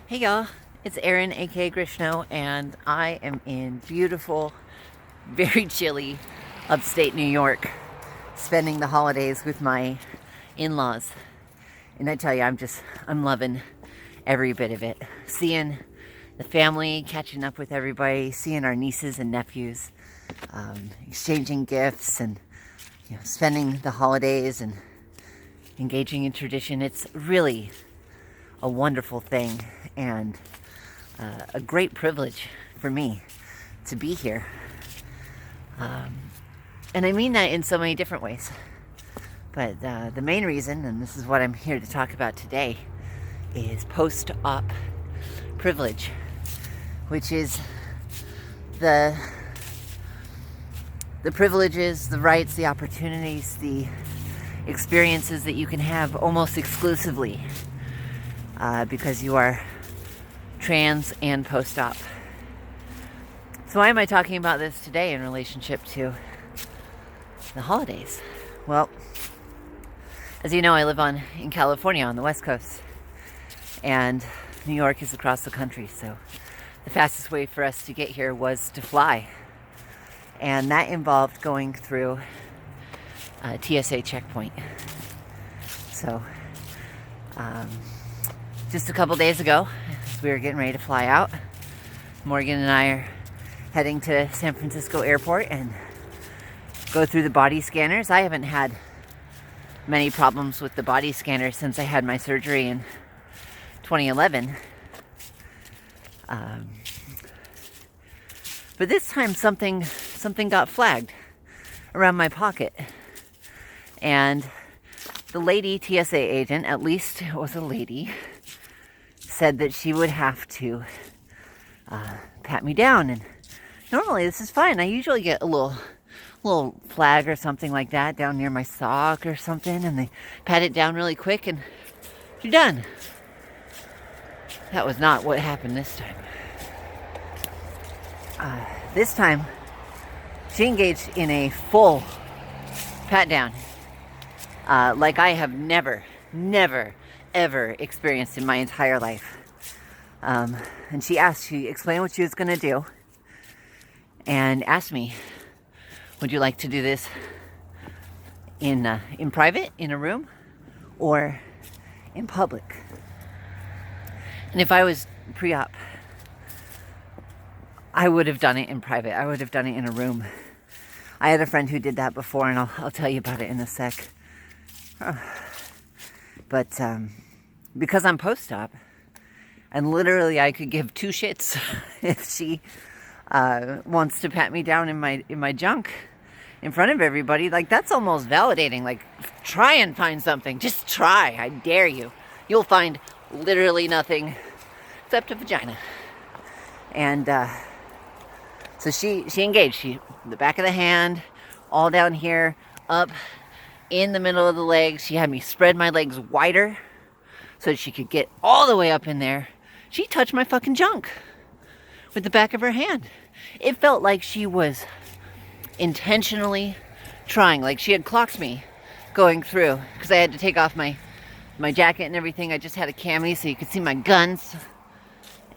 Hey y'all, it's Erin aka Grishno, and I am in beautiful, very chilly upstate New York, spending the holidays with my in-laws. And I tell you, I'm loving every bit of it. Seeing the family, catching up with everybody, seeing our nieces and nephews, exchanging gifts, and spending the holidays and engaging in tradition. It's really a wonderful thing and a great privilege for me to be here. And I mean that in so many different ways. But the main reason, and this is what I'm here to talk about today, is post-op privilege, which is the privileges, the rights, the opportunities, the experiences that you can have almost exclusively because you are trans and post-op. So why am I talking about this today in relationship to the holidays? Well, as you know, I live in California on the West Coast, and New York is across the country, so the fastest way for us to get here was to fly. And that involved going through a TSA checkpoint. So, just a couple days ago, as we were getting ready to fly out, Morgan and I are heading to San Francisco Airport and go through the body scanners. I haven't had many problems with the body scanner since I had my surgery in 2011. But this time something got flagged around my pocket. And the lady TSA agent, at least it was a lady, said that she would have to pat me down. And normally this is fine. I usually get a little flag or something like that down near my sock or something, and they pat it down really quick and you're done. That was not what happened this time. This time, she engaged in a full pat down, like I have never, ever experienced in my entire life. And she explained what she was going to do, and asked me, would you like to do this in private, in a room, or in public? And if I was pre-op, I would have done it in private. I would have done it in a room. I had a friend who did that before, and I'll tell you about it in a sec. But because I'm post-op, and literally I could give two shits if she wants to pat me down in my junk in front of everybody, like that's almost validating. Like, try and find something. Just try. I dare you. You'll find literally nothing except a vagina. And so she engaged. The back of the hand, all down here, up in the middle of the legs. She had me spread my legs wider so that she could get all the way up in there. She touched my fucking junk with the back of her hand. It felt like she was intentionally trying, like she had clocked me going through, because I had to take off my jacket and everything. I just had a cami so you could see my guns,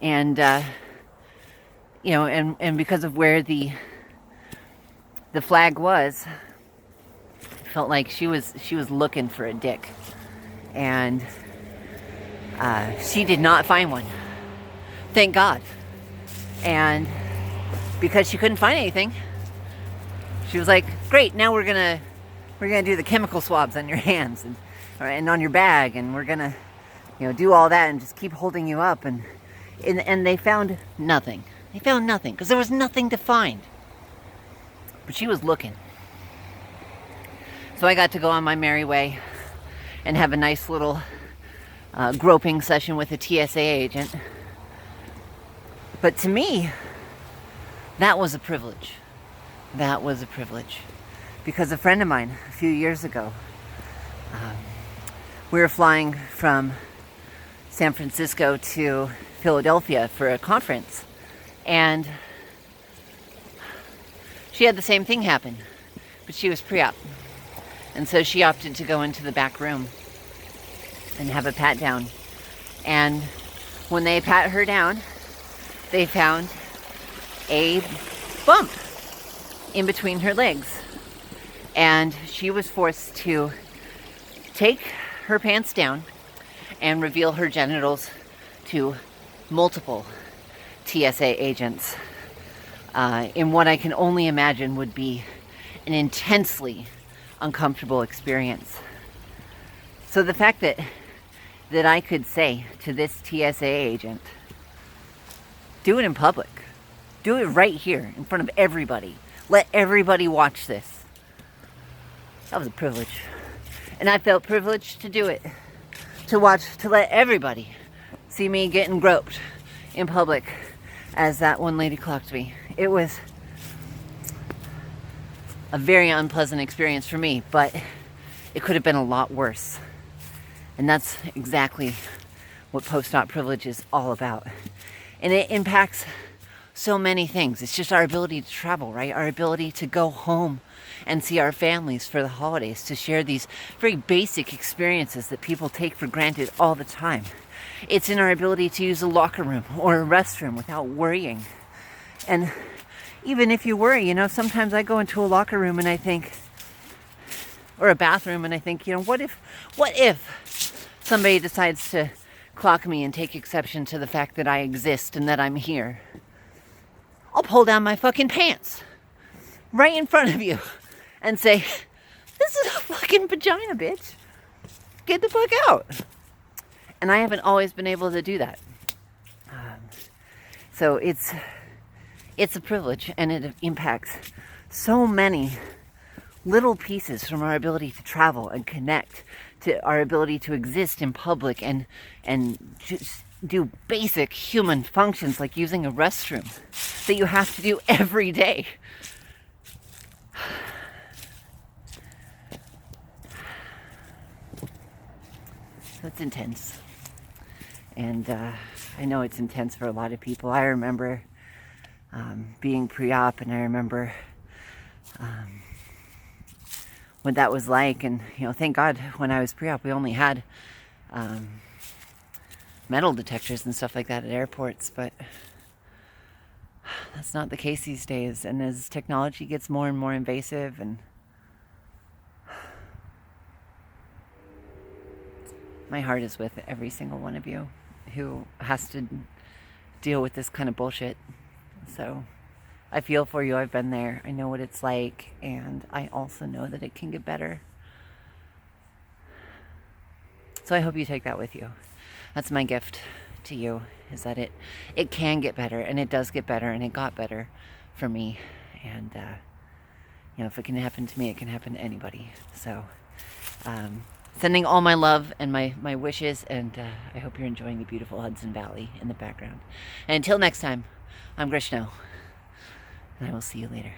and and because of where the flag was, it felt like she was looking for a dick, and she did not find one, thank God. And because she couldn't find anything, she was like, great, now we're gonna do the chemical swabs on your hands and on your bag, and we're gonna do all that and just keep holding you up, and they found nothing. They found nothing because there was nothing to find. But she was looking. So I got to go on my merry way and have a nice little groping session with a TSA agent. But to me, that was a privilege. That was a privilege. Because a friend of mine, a few years ago, we were flying from San Francisco to Philadelphia for a conference. And she had the same thing happen, but she was pre-op. And so she opted to go into the back room and have a pat down. And When they pat her down, they found a bump in between her legs. And she was forced to take her pants down and reveal her genitals to multiple TSA agents in what I can only imagine would be an intensely uncomfortable experience. So the fact that I could say to this TSA agent, do it in public. Do it right here in front of everybody. Let everybody watch this. That was a privilege. And I felt privileged to do it. To let everybody see me getting groped in public as that one lady clocked me. It was a very unpleasant experience for me, but it could have been a lot worse. And that's exactly what post-op privilege is all about. And it impacts so many things. It's just our ability to travel, right? Our ability to go home and see our families for the holidays, to share these very basic experiences that people take for granted all the time. It's in our ability to use a locker room or a restroom without worrying. And even if you worry, sometimes I go into a locker room and I think, or a bathroom, and I think, what if somebody decides to clock me and take exception to the fact that I exist and that I'm here? I'll pull down my fucking pants right in front of you and say, this is a fucking vagina, bitch. Get the fuck out. And I haven't always been able to do that. So it's a privilege, and it impacts so many little pieces from our ability to travel and connect, to our ability to exist in public and just do basic human functions like using a restroom that you have to do every day. That's intense. And I know it's intense for a lot of people. I remember being pre-op, and I remember what that was like. And thank God when I was pre-op we only had metal detectors and stuff like that at airports, but that's not the case these days. And as technology gets more and more invasive, and my heart is with every single one of you who has to deal with this kind of bullshit. So I feel for you. I've been there. I know what it's like, and I also know that it can get better. So I hope you take that with you. That's my gift to you, is that it can get better, and it does get better, and it got better for me. And if it can happen to me, it can happen to anybody. So sending all my love and my wishes, and I hope you're enjoying the beautiful Hudson Valley in the background. And until next time, I'm Grishno, and I will see you later.